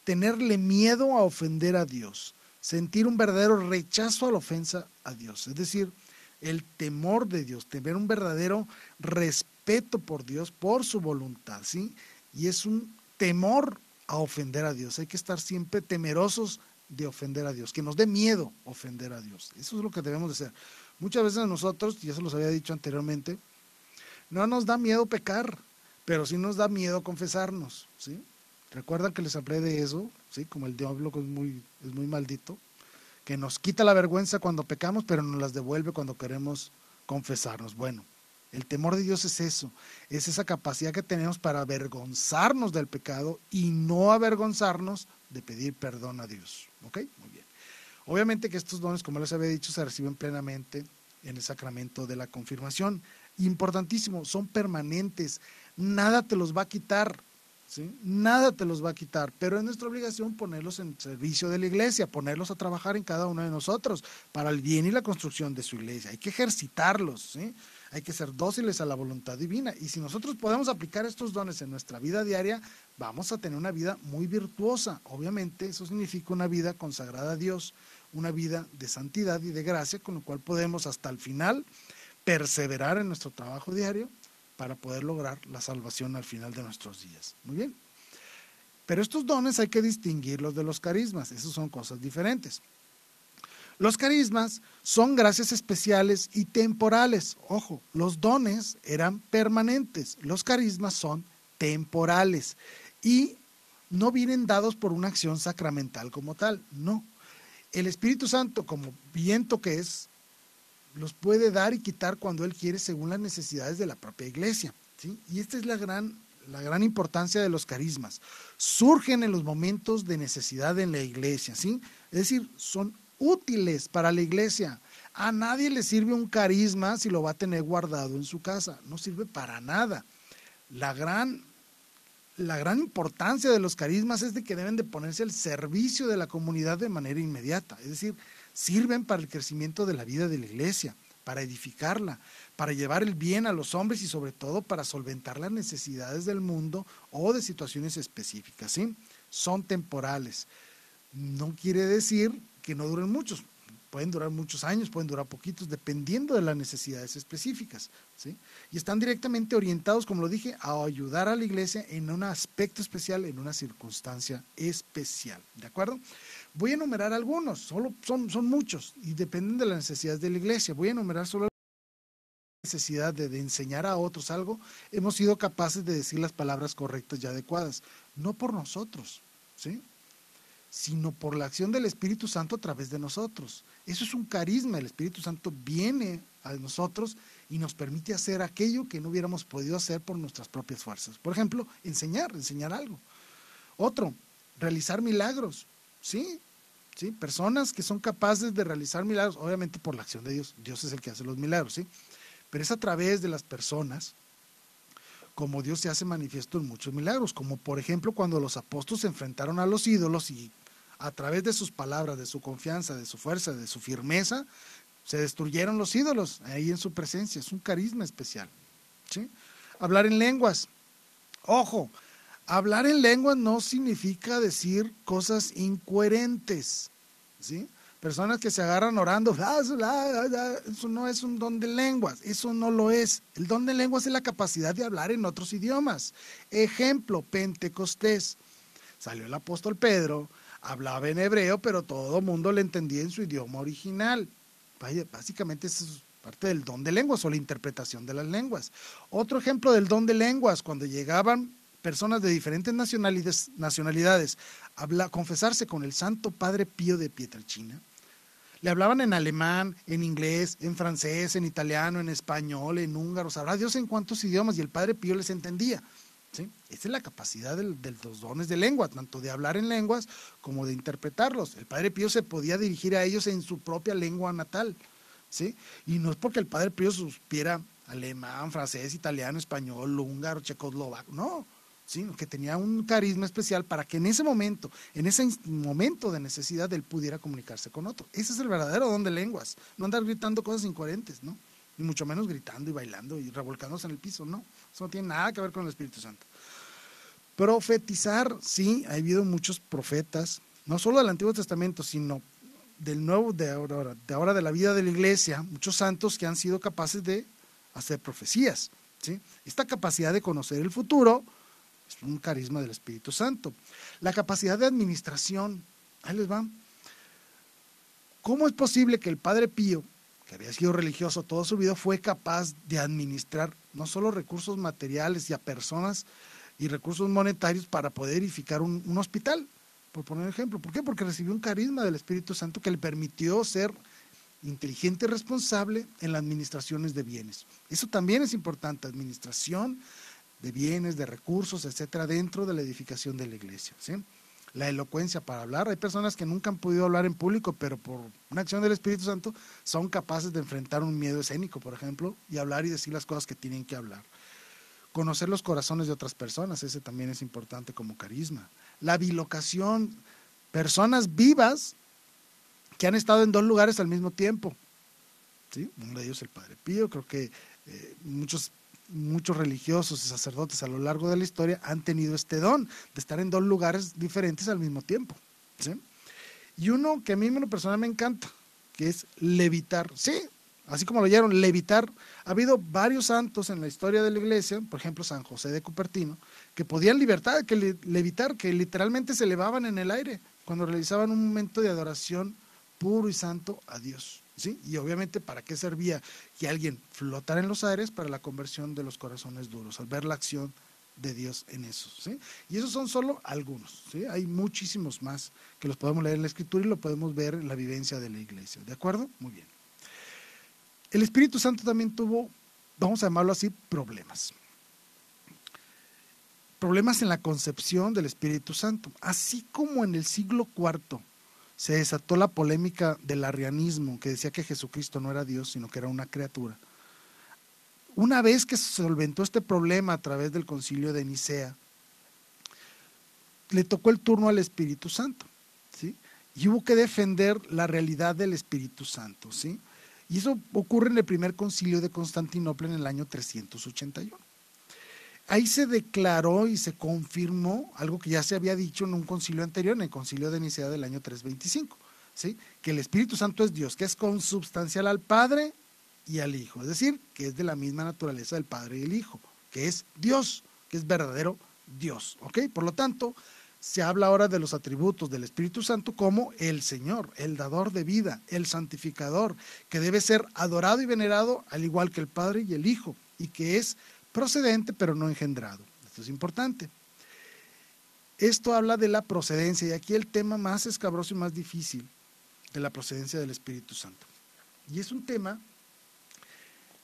tenerle miedo a ofender a Dios, sentir un verdadero rechazo a la ofensa a Dios. Es decir, el temor de Dios, tener un verdadero respeto por Dios, por su voluntad, ¿sí? Y es un temor a ofender a Dios. Hay que estar siempre temerosos de ofender a Dios, que nos dé miedo ofender a Dios. Eso es lo que debemos de hacer. Muchas veces a nosotros, ya se los había dicho anteriormente, no nos da miedo pecar, pero sí nos da miedo confesarnos, ¿sí? ¿Recuerdan que les hablé de eso? ¿Sí? Como el diablo que es muy maldito, que nos quita la vergüenza cuando pecamos, pero nos las devuelve cuando queremos confesarnos. Bueno, el temor de Dios es eso, es esa capacidad que tenemos para avergonzarnos del pecado y no avergonzarnos de pedir perdón a Dios. ¿Ok? Muy bien. Obviamente que estos dones, como les había dicho, se reciben plenamente en el sacramento de la confirmación. Importantísimo, son permanentes, nada te los va a quitar, ¿sí? Nada te los va a quitar, pero es nuestra obligación ponerlos en servicio de la iglesia, ponerlos a trabajar en cada uno de nosotros para el bien y la construcción de su iglesia. Hay que ejercitarlos, ¿sí? Hay que ser dóciles a la voluntad divina, y si nosotros podemos aplicar estos dones en nuestra vida diaria, vamos a tener una vida muy virtuosa. Obviamente eso significa una vida consagrada a Dios, una vida de santidad y de gracia, con lo cual podemos hasta el final perseverar en nuestro trabajo diario para poder lograr la salvación al final de nuestros días. Muy bien. Pero estos dones hay que distinguirlos de los carismas, esos son cosas diferentes. Los carismas son gracias especiales y temporales. Ojo, los dones eran permanentes, los carismas son temporales y no vienen dados por una acción sacramental como tal, no. El Espíritu Santo, como viento que es, los puede dar y quitar cuando Él quiere según las necesidades de la propia iglesia, ¿sí? Y esta es la gran importancia de los carismas. Surgen en los momentos de necesidad en la iglesia, ¿sí? Es decir, son útiles para la iglesia. A nadie le sirve un carisma si lo va a tener guardado en su casa. No sirve para nada. La gran importancia de los carismas es de que deben de ponerse al servicio de la comunidad de manera inmediata. Es decir, sirven para el crecimiento de la vida de la iglesia, para edificarla, para llevar el bien a los hombres y sobre todo para solventar las necesidades del mundo o de situaciones específicas, ¿sí? Son temporales. No quiere decir que no duren muchos. Pueden durar muchos años, pueden durar poquitos, dependiendo de las necesidades específicas, ¿sí? Y están directamente orientados, como lo dije, a ayudar a la iglesia en un aspecto especial, en una circunstancia especial, ¿de acuerdo? Voy a enumerar algunos, son muchos y dependen de las necesidades de la iglesia. Voy a enumerar solo la necesidad de enseñar a otros algo. Hemos sido capaces de decir las palabras correctas y adecuadas, no por nosotros, ¿sí?, sino por la acción del Espíritu Santo a través de nosotros. Eso es un carisma, el Espíritu Santo viene a nosotros y nos permite hacer aquello que no hubiéramos podido hacer por nuestras propias fuerzas. Por ejemplo, enseñar algo. Otro, realizar milagros, ¿sí? ¿Sí? Personas que son capaces de realizar milagros, obviamente por la acción de Dios. Dios es el que hace los milagros, ¿sí? Pero es a través de las personas como Dios se hace manifiesto en muchos milagros, como por ejemplo cuando los apóstoles se enfrentaron a los ídolos y a través de sus palabras, de su confianza, de su fuerza, de su firmeza, se destruyeron los ídolos ahí en su presencia. Es un carisma especial, ¿sí? Hablar en lenguas. Ojo, hablar en lenguas no significa decir cosas incoherentes, ¿sí? Personas que se agarran orando, eso no es un don de lenguas, eso no lo es. El don de lenguas es la capacidad de hablar en otros idiomas. Ejemplo, Pentecostés. Salió el apóstol Pedro, hablaba en hebreo, pero todo el mundo le entendía en su idioma original. Vaya, básicamente eso es parte del don de lenguas o la interpretación de las lenguas. Otro ejemplo del don de lenguas, cuando llegaban personas de diferentes nacionalidades a confesarse con el Santo Padre Pío de Pietrelcina, le hablaban en alemán, en inglés, en francés, en italiano, en español, en húngaro, sabrá Dios en cuántos idiomas, y el Padre Pío les entendía, ¿sí? Esa es la capacidad de los dones de lengua, tanto de hablar en lenguas como de interpretarlos. El Padre Pío se podía dirigir a ellos en su propia lengua natal, ¿sí? Y no es porque el Padre Pío supiera alemán, francés, italiano, español, húngaro, checoslovaco, no, sino que tenía un carisma especial para que en ese momento de necesidad, él pudiera comunicarse con otro. Ese es el verdadero don de lenguas, no andar gritando cosas incoherentes, ¿no? Ni mucho menos gritando y bailando y revolcándose en el piso, no, eso no tiene nada que ver con el Espíritu Santo. Profetizar, sí, ha habido muchos profetas, no solo del Antiguo Testamento, sino del Nuevo, de ahora de la vida de la iglesia, muchos santos que han sido capaces de hacer profecías, ¿sí? Esta capacidad de conocer el futuro es un carisma del Espíritu Santo. La capacidad de administración, ahí les va. ¿Cómo es posible que el Padre Pío, que había sido religioso toda su vida, fue capaz de administrar no solo recursos materiales y a personas y recursos monetarios para poder edificar un hospital, por poner un ejemplo? ¿Por qué? Porque recibió un carisma del Espíritu Santo que le permitió ser inteligente y responsable en las administraciones de bienes. Eso también es importante, administración de bienes, de recursos, etcétera, dentro de la edificación de la iglesia, ¿sí? la elocuencia para hablar. Hay personas que nunca han podido hablar en público, pero por una acción del Espíritu Santo son capaces de enfrentar un miedo escénico, por ejemplo, y hablar y decir las cosas que tienen que hablar. Conocer los corazones de otras personas, ese también es importante como carisma. La bilocación, personas vivas que han estado en dos lugares al mismo tiempo. ¿Sí? Uno de ellos el Padre Pío. Creo que muchos religiosos y sacerdotes a lo largo de la historia han tenido este don de estar en dos lugares diferentes al mismo tiempo. ¿Sí? Y uno que a mí en lo personal me encanta, que es levitar. Sí, así como lo oyeron, levitar. Ha habido varios santos en la historia de la iglesia, por ejemplo San José de Cupertino, que podían levitar, que literalmente se elevaban en el aire cuando realizaban un momento de adoración puro y santo a Dios. ¿Sí? Y obviamente, ¿para qué servía que alguien flotara en los aires? Para la conversión de los corazones duros, al ver la acción de Dios en eso. ¿Sí? Y esos son solo algunos. ¿Sí? Hay muchísimos más que los podemos leer en la Escritura y lo podemos ver en la vivencia de la iglesia. ¿De acuerdo? Muy bien. El Espíritu Santo también tuvo, vamos a llamarlo así, problemas. Problemas en la concepción del Espíritu Santo. Así como en el siglo IV se desató la polémica del arrianismo, que decía que Jesucristo no era Dios, sino que era una criatura. Una vez que se solventó este problema a través del Concilio de Nicea, le tocó el turno al Espíritu Santo, ¿sí? Y hubo que defender la realidad del Espíritu Santo, ¿sí? Y eso ocurre en el primer concilio de Constantinopla en el año 381. Ahí se declaró y se confirmó algo que ya se había dicho en un concilio anterior, en el concilio de Nicea del año 325, ¿sí? Que el Espíritu Santo es Dios, que es consubstancial al Padre y al Hijo, es decir, que es de la misma naturaleza del Padre y el Hijo, que es Dios, que es verdadero Dios, ¿ok? Por lo tanto, se habla ahora de los atributos del Espíritu Santo como el Señor, el dador de vida, el santificador, que debe ser adorado y venerado al igual que el Padre y el Hijo, y que es procedente pero no engendrado. Esto es importante. Esto habla de la procedencia, y aquí el tema más escabroso y más difícil de la procedencia del Espíritu Santo. Y es un tema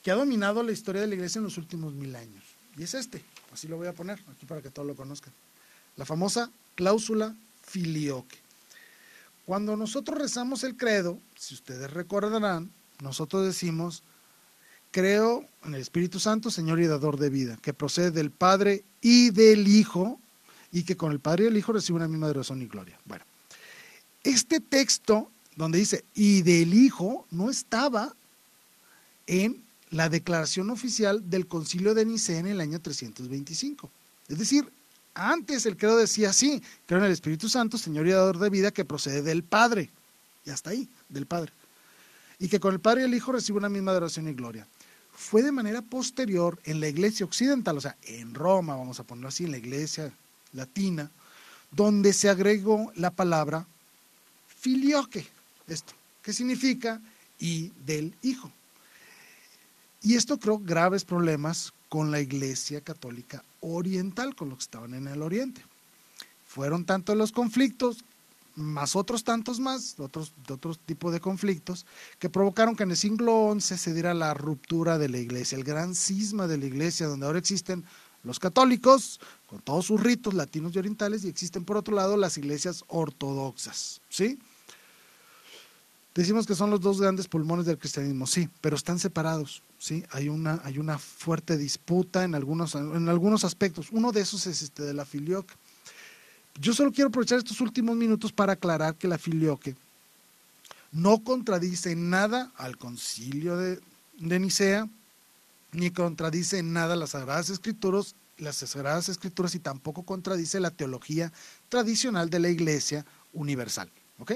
que ha dominado la historia de la iglesia en los últimos 1000 años. Y es así lo voy a poner aquí para que todos lo conozcan. La famosa cláusula filioque. Cuando nosotros rezamos el credo, si ustedes recordarán, nosotros decimos: creo en el Espíritu Santo, Señor y dador de vida, que procede del Padre y del Hijo, y que con el Padre y el Hijo recibe una misma adoración y gloria. Bueno, este texto donde dice y del Hijo no estaba en la declaración oficial del Concilio de Nicea en el año 325. Es decir, antes el credo decía así: creo en el Espíritu Santo, Señor y dador de vida, que procede del Padre, y hasta ahí, del Padre, y que con el Padre y el Hijo recibe una misma adoración y gloria. Fue de manera posterior en la iglesia occidental, o sea, en Roma, vamos a ponerlo así, en la iglesia latina, donde se agregó la palabra filioque, esto, que significa y del Hijo. Y esto creó graves problemas con la iglesia católica oriental, con los que estaban en el oriente. Fueron tantos los conflictos, más otros tantos más, de otros tipos de conflictos, que provocaron que en el siglo XI se diera la ruptura de la iglesia, el gran cisma de la iglesia, donde ahora existen los católicos, con todos sus ritos latinos y orientales, y existen por otro lado las iglesias ortodoxas, ¿sí? Decimos que son los dos grandes pulmones del cristianismo, sí, pero están separados, ¿sí? Hay una fuerte disputa en algunos aspectos. Uno de esos es de la filioque. Yo solo quiero aprovechar estos últimos minutos para aclarar que la filioque no contradice en nada al Concilio de Nicea, ni contradice en nada las Sagradas Escrituras, y tampoco contradice la teología tradicional de la Iglesia universal, ¿ok?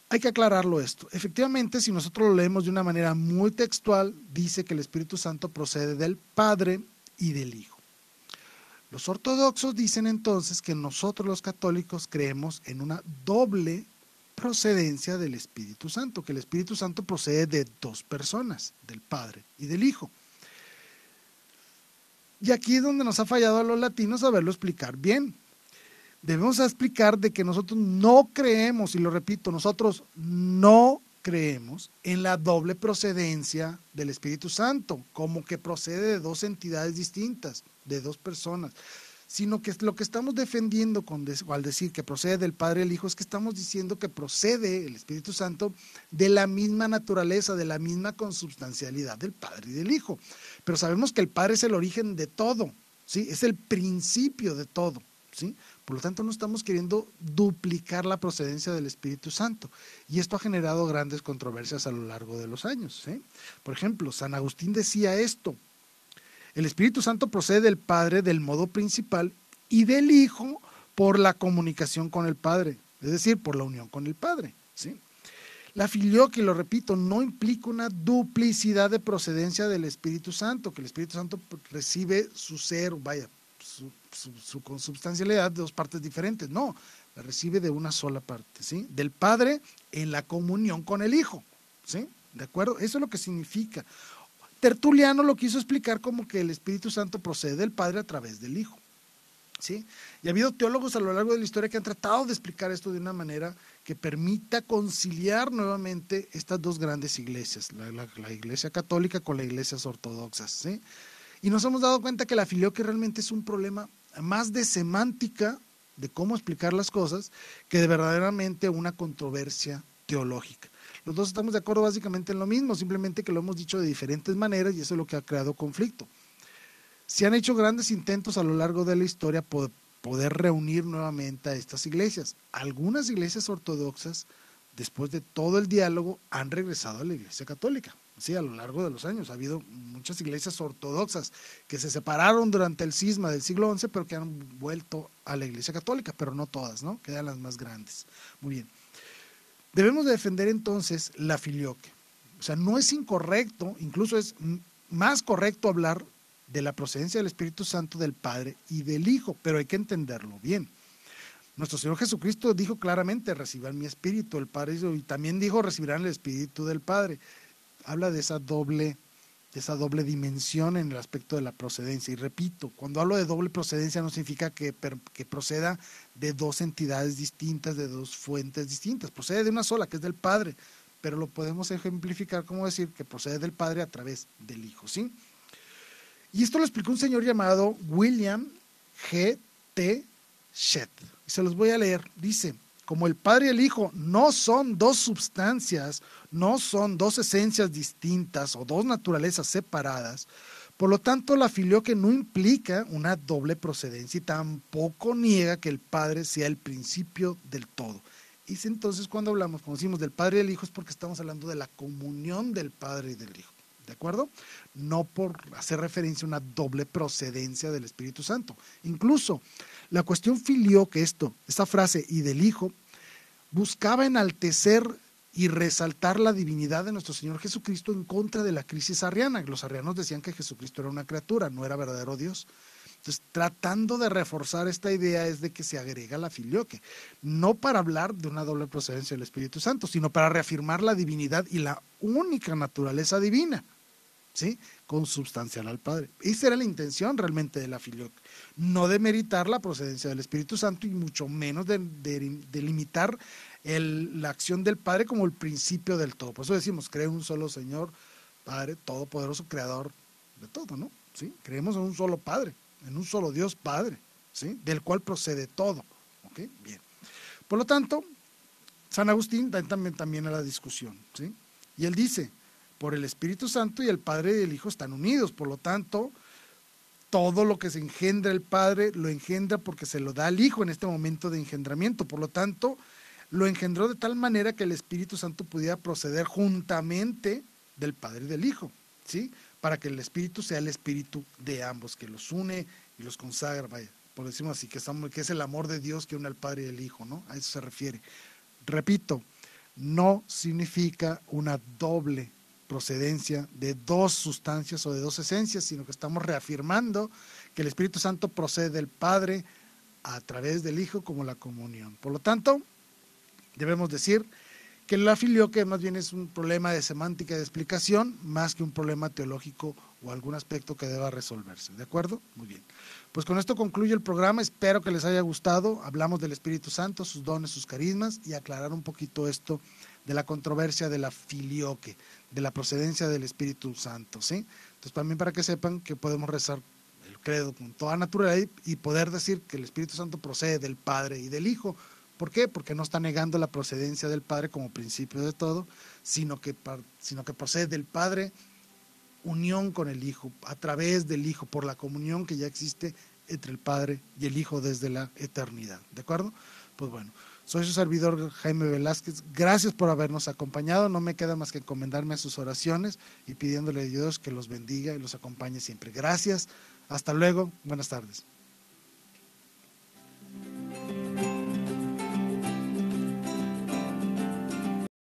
Hay que aclararlo esto. Efectivamente, si nosotros lo leemos de una manera muy textual, dice que el Espíritu Santo procede del Padre y del Hijo. Los ortodoxos dicen entonces que nosotros los católicos creemos en una doble procedencia del Espíritu Santo, que el Espíritu Santo procede de dos personas, del Padre y del Hijo. Y aquí es donde nos ha fallado a los latinos saberlo explicar bien. Debemos explicar de que nosotros no creemos, y lo repito, nosotros no creemos en la doble procedencia del Espíritu Santo, como que procede de dos entidades distintas, de dos personas. sino que lo que estamos defendiendo al decir que procede del Padre y el Hijo es que estamos diciendo que procede el Espíritu Santo de la misma naturaleza, de la misma consubstancialidad del Padre y del Hijo. Pero sabemos que el Padre es el origen de todo, ¿sí? Es el principio de todo, ¿sí? Por lo tanto, no estamos queriendo duplicar la procedencia del Espíritu Santo. Y esto ha generado grandes controversias a lo largo de los años, ¿sí? Por ejemplo, San Agustín decía esto: el Espíritu Santo procede del Padre del modo principal y del Hijo por la comunicación con el Padre, es decir, por la unión con el Padre, ¿sí? La filioque, lo repito, no implica una duplicidad de procedencia del Espíritu Santo, que el Espíritu Santo recibe su ser, su consubstancialidad de dos partes diferentes. No, la recibe de una sola parte, ¿sí? Del Padre en la comunión con el Hijo, ¿sí? ¿De acuerdo? Eso es lo que significa. Tertuliano lo quiso explicar como que el Espíritu Santo procede del Padre a través del Hijo, ¿sí? Y ha habido teólogos a lo largo de la historia que han tratado de explicar esto de una manera que permita conciliar nuevamente estas dos grandes iglesias, la iglesia católica con las iglesias ortodoxas, ¿sí? Y nos hemos dado cuenta que la filioque realmente es un problema más de semántica, de cómo explicar las cosas, que de verdaderamente una controversia teológica. Los dos estamos de acuerdo básicamente en lo mismo, simplemente que lo hemos dicho de diferentes maneras y eso es lo que ha creado conflicto. Se han hecho grandes intentos a lo largo de la historia por poder reunir nuevamente a estas iglesias. Algunas iglesias ortodoxas, después de todo el diálogo, han regresado a la iglesia católica. Sí, a lo largo de los años ha habido muchas iglesias ortodoxas que se separaron durante el cisma del siglo XI, pero que han vuelto a la iglesia católica, pero no todas, ¿no? Quedan las más grandes. Muy bien. Debemos de defender entonces la filioque. O sea, no es incorrecto, incluso es más correcto hablar de la procedencia del Espíritu Santo del Padre y del Hijo, pero hay que entenderlo bien. Nuestro Señor Jesucristo dijo claramente: reciban mi Espíritu, el Padre, y también dijo: recibirán el Espíritu del Padre. Habla de esa doble dimensión en el aspecto de la procedencia. Y repito, cuando hablo de doble procedencia no significa que proceda de dos entidades distintas, de dos fuentes distintas. Procede de una sola, que es del Padre, pero lo podemos ejemplificar como decir que procede del Padre a través del Hijo, ¿sí? Y esto lo explicó un señor llamado William G. T. Shedd. Y se los voy a leer. Dice: como el Padre y el Hijo no son dos substancias, no son dos esencias distintas o dos naturalezas separadas, por lo tanto la filioque no implica una doble procedencia y tampoco niega que el Padre sea el principio del todo. Y entonces cuando decimos del Padre y del Hijo es porque estamos hablando de la comunión del Padre y del Hijo, ¿de acuerdo? No por hacer referencia a una doble procedencia del Espíritu Santo. Incluso la cuestión filioque, esta frase "y del Hijo", buscaba enaltecer y resaltar la divinidad de nuestro Señor Jesucristo en contra de la crisis arriana. Los arrianos decían que Jesucristo era una criatura, no era verdadero Dios. Entonces, tratando de reforzar esta idea es de que se agrega la filioque, no para hablar de una doble procedencia del Espíritu Santo, sino para reafirmar la divinidad y la única naturaleza divina, ¿sí? Consubstancial al Padre. Esa era la intención realmente de la filioque, no de meritar la procedencia del Espíritu Santo y mucho menos de limitar la acción del Padre como el principio del todo. Por eso decimos: cree un solo Señor, Padre todopoderoso, creador de todo, ¿no? ¿Sí? Creemos en un solo Padre, en un solo Dios Padre, ¿sí? Del cual procede todo. ¿Ok? Bien. Por lo tanto, San Agustín da también a la discusión, ¿sí? Y él dice: por el Espíritu Santo y el Padre y el Hijo están unidos, por lo tanto, todo lo que se engendra el Padre lo engendra porque se lo da al Hijo en este momento de engendramiento. Por lo tanto, lo engendró de tal manera que el Espíritu Santo pudiera proceder juntamente del Padre y del Hijo, ¿sí? Para que el Espíritu sea el Espíritu de ambos, que los une y los consagra, vaya, por decirlo así, que es el amor de Dios que une al Padre y al Hijo, ¿no? A eso se refiere. Repito, no significa una doble procedencia de dos sustancias o de dos esencias, sino que estamos reafirmando que el Espíritu Santo procede del Padre a través del Hijo como la comunión. Por lo tanto, debemos decir que la filioque más bien es un problema de semántica y de explicación, más que un problema teológico o algún aspecto que deba resolverse. ¿De acuerdo? Muy bien. Pues con esto concluye el programa. Espero que les haya gustado. Hablamos del Espíritu Santo, sus dones, sus carismas, y aclarar un poquito esto de la controversia de la filioque, de la procedencia del Espíritu Santo, ¿sí? Entonces también para que sepan que podemos rezar el credo con toda naturalidad y poder decir que el Espíritu Santo procede del Padre y del Hijo. ¿Por qué? Porque no está negando la procedencia del Padre como principio de todo, sino que procede del Padre, unión con el Hijo, a través del Hijo, por la comunión que ya existe entre el Padre y el Hijo desde la eternidad. ¿De acuerdo? Pues bueno, soy su servidor Jaime Velázquez. Gracias por habernos acompañado. No me queda más que encomendarme a sus oraciones y pidiéndole a Dios que los bendiga y los acompañe siempre. Gracias. Hasta luego. Buenas tardes.